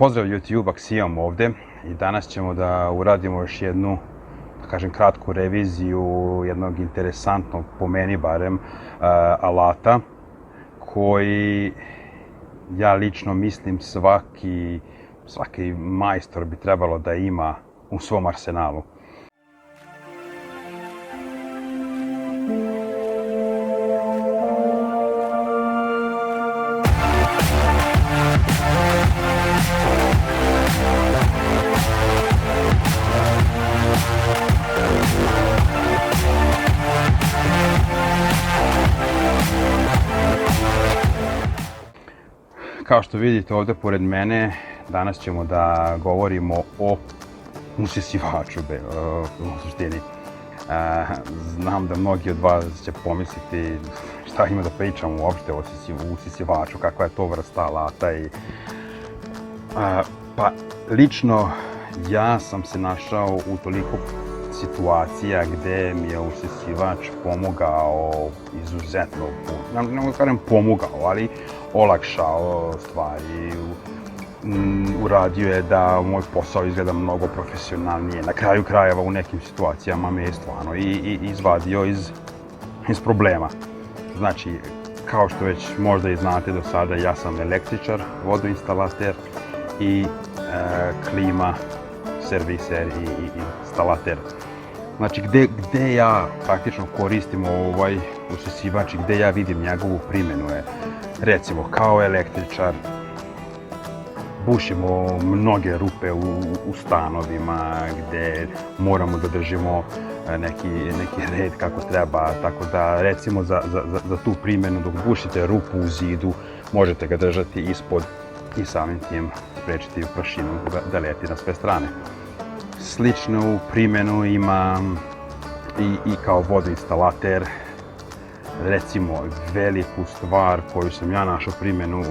Pozdrav YouTube, Axiom ovde i danas ćemo da uradimo još jednu, da kažem, kratku reviziju jednog interesantnog, po meni barem, alata koji ja lično mislim svaki majstor bi trebalo da ima u svom arsenalu. Kao što vidite ovde pored mene, danas ćemo da govorimo o usisivaču u suštini. Znam da mnogi od vas će pomisliti šta ima da pričam uopšte o usisivaču, kakva je to vrsta alata. Pa lično ja sam se našao u toliko situacija gde mi je usisivač pomogao izuzetno puno. Ne mogu da kažem pomogao, ali olakšao stvari, uradio je da moj posao izgleda mnogo profesionalnije. Na kraju krajeva u nekim situacijama me je stvarno i izvadio iz problema. Znači, kao što već možda i znate do sada, ja sam električar, vodoinstalater i klima serviser i instalater. Znači, gde ja praktično koristim ovaj usisivač i gde ja vidim njegovu primjenu je, recimo, kao električar, bušimo mnoge rupe u stanovima gde moramo da držimo neki red kako treba, tako da recimo za tu primjenu dok bušite rupu u zidu možete ga držati ispod i samim tim sprečiti prašinu da leti na sve strane. Sličnu primjenu imam i kao vodoinstalater. Recimo, veliku stvar koju sam ja našao primjenu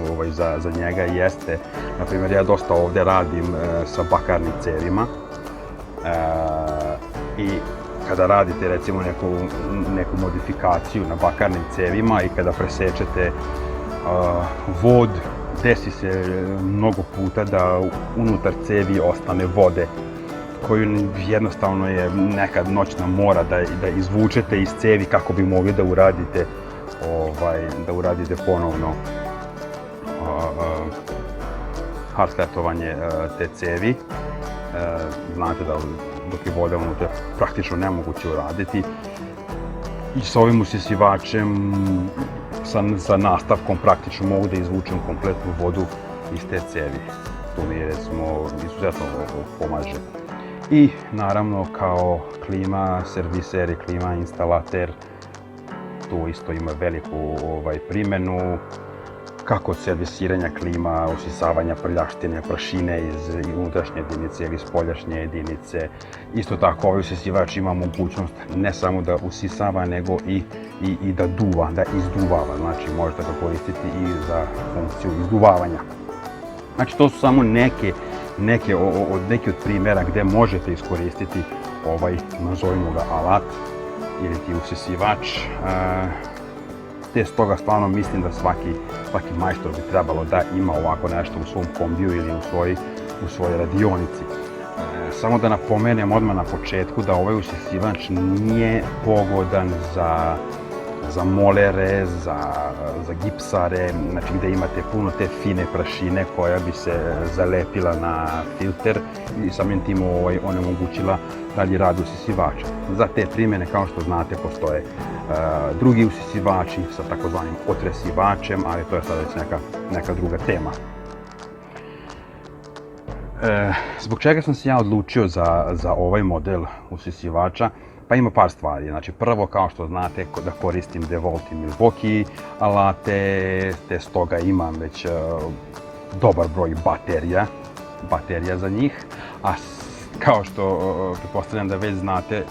za njega jeste, na primjer, ja dosta ovde radim sa bakarnim cevima i kada radite recimo neku modifikaciju na bakarnim cevima i kada presečete vod, desi se mnogo puta da unutar cevi ostane vode koju jednostavno je nekad noćna mora da izvučete iz cevi kako bi mogli da uradite ponovno hardletovanje te cevi. Znate da dok je voda unutra praktično nemoguće uraditi. I s ovim usisivačem, sa nastavkom, praktično mogu da izvučem kompletnu vodu iz te cevi. To mi je, recimo, izuzetno pomaže. I naravno kao klima serviser i klima instalater, tu isto ima veliku primjenu, kako od servisiranja klima, usisavanja prljaštine, prašine iz unutrašnje jedinice ili spoljašnje jedinice. Isto tako ovaj usisivač ima mogućnost ne samo da usisava, nego i da duva, da izduvava. Znači možete ga koristiti i za funkciju izduvavanja. Znači to su samo neki od primjera gde možete iskoristiti nazovimo ga alat ili ti usisivač. Te stoga stvarno mislim da svaki majstor bi trebalo da ima ovako nešto u svom kombiju ili u svojoj radionici. Samo da napomenem odmah na početku da ovaj usisivač nije pogodan za molere, za gipsare, znači gde imate puno te fine prašine koja bi se zalepila na filter i samim tim onemogućila dalji rad usisivača. Za te primjene, kao što znate, postoje drugi usisivači sa takozvanim otresivačem, ali to je sad već neka druga tema. Zbog čega sam se ja odlučio za ovaj model usisivača? Pa ima par stvari. Znači, prvo, kao što znate, da koristim DeWalt i Milwaukee alate, te stoga imam već dobar broj baterija za njih, a kao što pretpostavljam da već znate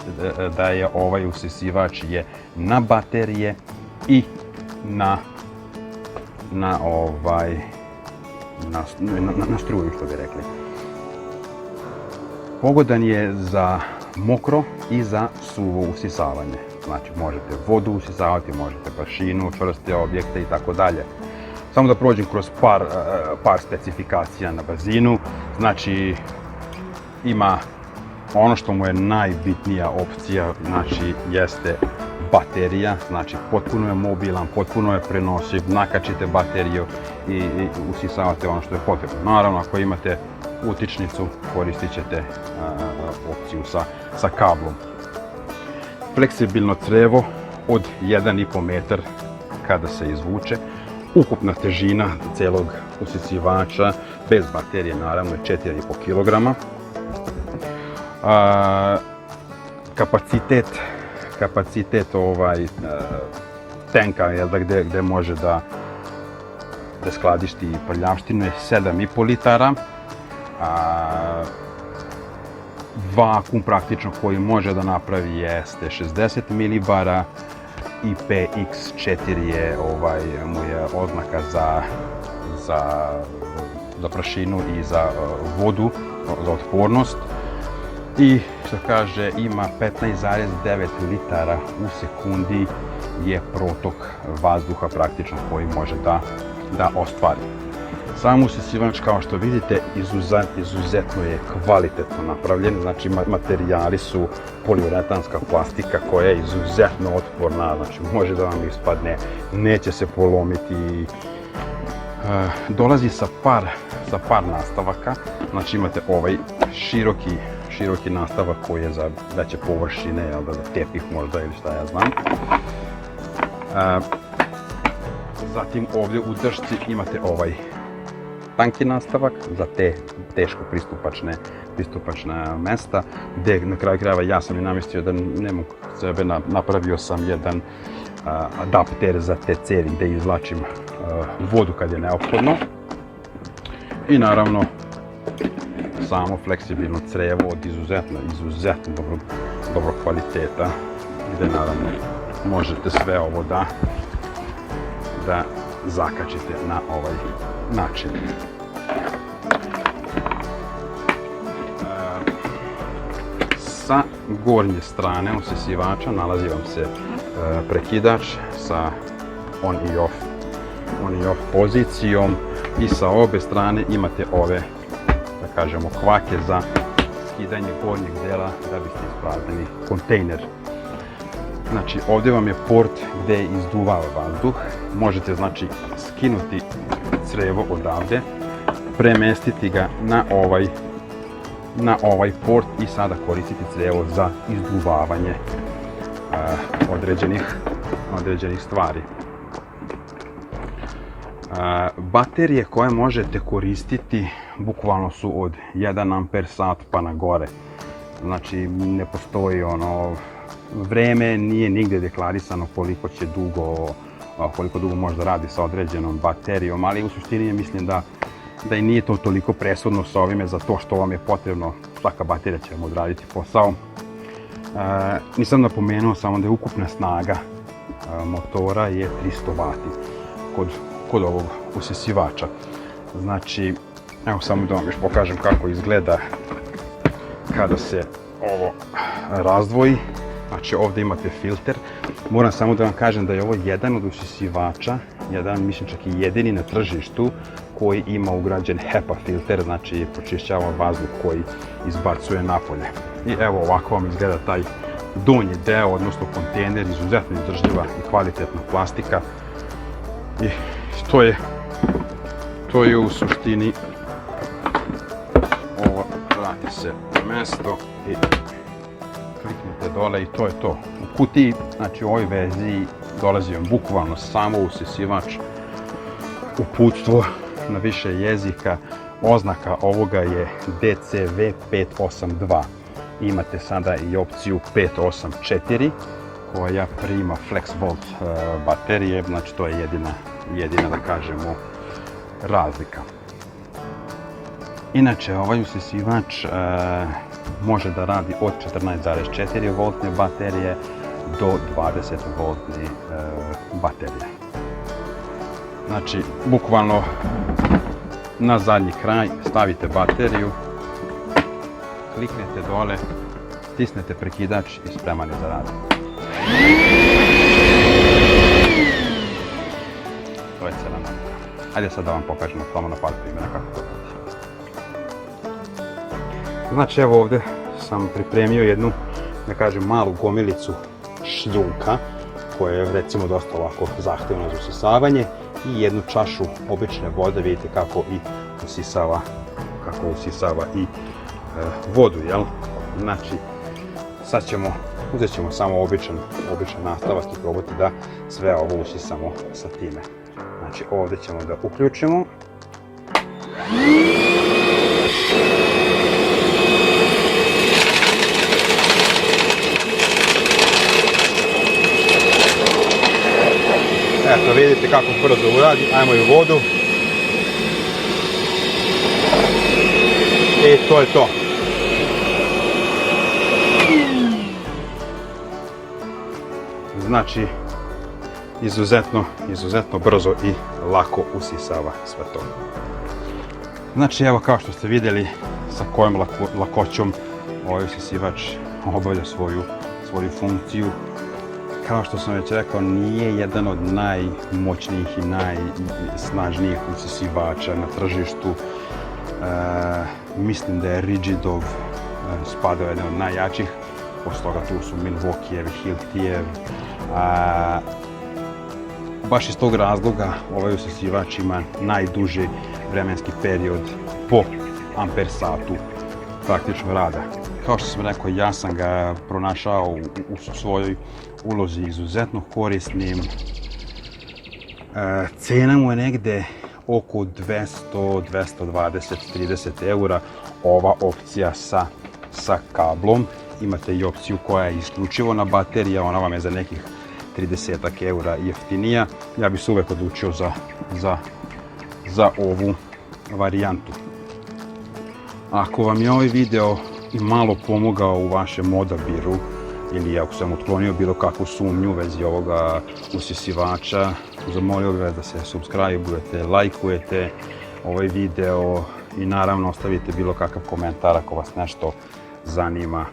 da je ovaj usisivač je na baterije i na struju, što bi rekli. Pogodan je za mokro i za suvo usisavanje. Znači možete vodu usisavati, možete prašinu, čvrste objekte i tako dalje. Samo da prođem kroz par specifikacija na brzinu. Znači, ima ono što mu je najbitnija opcija, znači jeste baterija, znači potpuno je mobilan, potpuno je prenosiv, nakačite bateriju i usisavate ono što je potrebno. Naravno, ako imate utičnicu, koristit ćete opciju sa kablom. Fleksibilno crevo od 1,5 metar kada se izvuče. Ukupna težina celog usisivača, bez baterije naravno, je 4,5 kg. Kapacitet tenka gde može da skladišti prljavštinu je 7,5 litara. Vakum praktično koji može da napravi jeste 60 milibara i PX4 mu je oznaka za prašinu i za vodu, za otpornost. I što kaže, ima 15,9 litara u sekundi je protok vazduha praktično koji može da ostvari. Sam usisivač, kao što vidite, izuzetno je kvalitetno napravljen, znači materijali su poliuretanska plastika koja je izuzetno otporna, znači može da vam ispadne, neće se polomiti. Dolazi sa par nastavaka, znači imate ovaj široki nastavak koji je za veće površine, za tepih možda ili šta ja znam. Zatim ovdje u držci imate ovaj tanki nastavak za te teško pristupačna mesta, gde na kraju krajeva ja sam i namestio da ne mogu sebe, napravio sam jedan adapter za te cevi gde izvlačim vodu kad je neophodno. I naravno samo fleksibilno crevo od izuzetno dobrog kvaliteta, gde naravno možete sve ovo da zakačite na ovaj način. Sa gornje strane usisivača nalazi vam se prekidač sa on i off pozicijom i sa obe strane imate ove, da kažemo, kvake za skidanje gornjeg dela da biste ispraznili kontejner. Znači, ovdje vam je port gdje izduvava vazduh. Možete, znači, skinuti crevo odavde, premestiti ga na ovaj port i sada koristiti crevo za izduvavanje određenih stvari. Baterije koje možete koristiti bukvalno su od 1 amper sat pa na gore. Znači, ne postoji vreme, nije nigdje deklarisano koliko dugo možda radi sa određenom baterijom, ali u suštini mislim da i nije to toliko presudno sa ovime, zato što vam je potrebno, svaka baterija će vam odraditi posao. Nisam napomenuo samo da je ukupna snaga motora je 300 W kod ovog usisivača. Znači, evo samo da vam još pokažem kako izgleda kada se ovo razdvoji. Znači, ovdje imate filter. Moram samo da vam kažem da je ovo jedan od usisivača, mislim čak i jedini na tržištu koji ima ugrađen HEPA filter, znači pročišćava vazduh koji izbacuje napolje. I evo ovako vam izgleda taj donji deo, odnosno kontejner, izuzetno izdržljiva i kvalitetna plastika. I to je u suštini, ovo vrati se na mesto i kliknete dole i to je to. U kutiji, znači u ovoj verziji dolazi vam bukvalno samo usisivač, uputstvo na više jezika, oznaka ovoga je DCV582. Imate sada i opciju 584 koja prima FlexVolt baterije, znači to je jedina da kažemo razlika. Inače, ovaj usisivač može da radi od 14,4 voltne baterije do 20 voltne baterije. Znači, bukvalno na zadnji kraj stavite bateriju, kliknete dole, stisnete prekidač i spreman je za rad. To je cela nauka. Ajde sad da vam pokažemo samo na par primjera kako to radi. Znači evo ovdje sam pripremio jednu, da kažem, malu gomilicu šljunka koja je recimo dosta ovako zahtjevna za usisavanje i jednu čašu obične vode, vidite kako i usisava, i vodu, jel? Znači, sad uzet ćemo samo običan nastavak i probati da sve ovo usisamo sa time. Znači, ovdje ćemo da uključimo. Eto, vidite kako brzo uradi, ajmo i u vodu. I to je to. Znači, izuzetno brzo i lako usisava sve to. Znači, evo kao što ste vidjeli sa kojom lakoćom ovaj usisivač obavlja svoju funkciju. Kao što sam već rekao, nije jedan od najmoćnijih i najsnažnijih usisivača na tržištu. Mislim da je Rigidov spadao jedan od najjačih, posle toga tu su Milwaukeejev i Hiltijev. Baš iz tog razloga ovaj usisivač ima najduži vremenski period po amper satu praktično rada. Kao što sam rekao, ja sam ga pronašao u svojoj ulozi izuzetno korisnim. Cena mu je negde oko 200, 220, 30 eura. Ova opcija sa kablom. Imate i opciju koja je isključivo na baterija, ona vam je za nekih 30 eura jeftinija. Ja bih se uvek odlučio za ovu varijantu. Ako vam je ovaj video i malo pomogao u vašem odabiru ili ako sam otklonio bilo kakvu sumnju u vezi ovoga usisivača, zamolio bih vas da se subscribe-ujete, lajkujete ovaj video i naravno ostavite bilo kakav komentar ako vas nešto zanima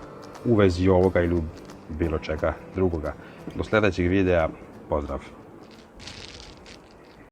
u vezi ovoga ili bilo čega drugoga. Do sljedećeg videa, pozdrav!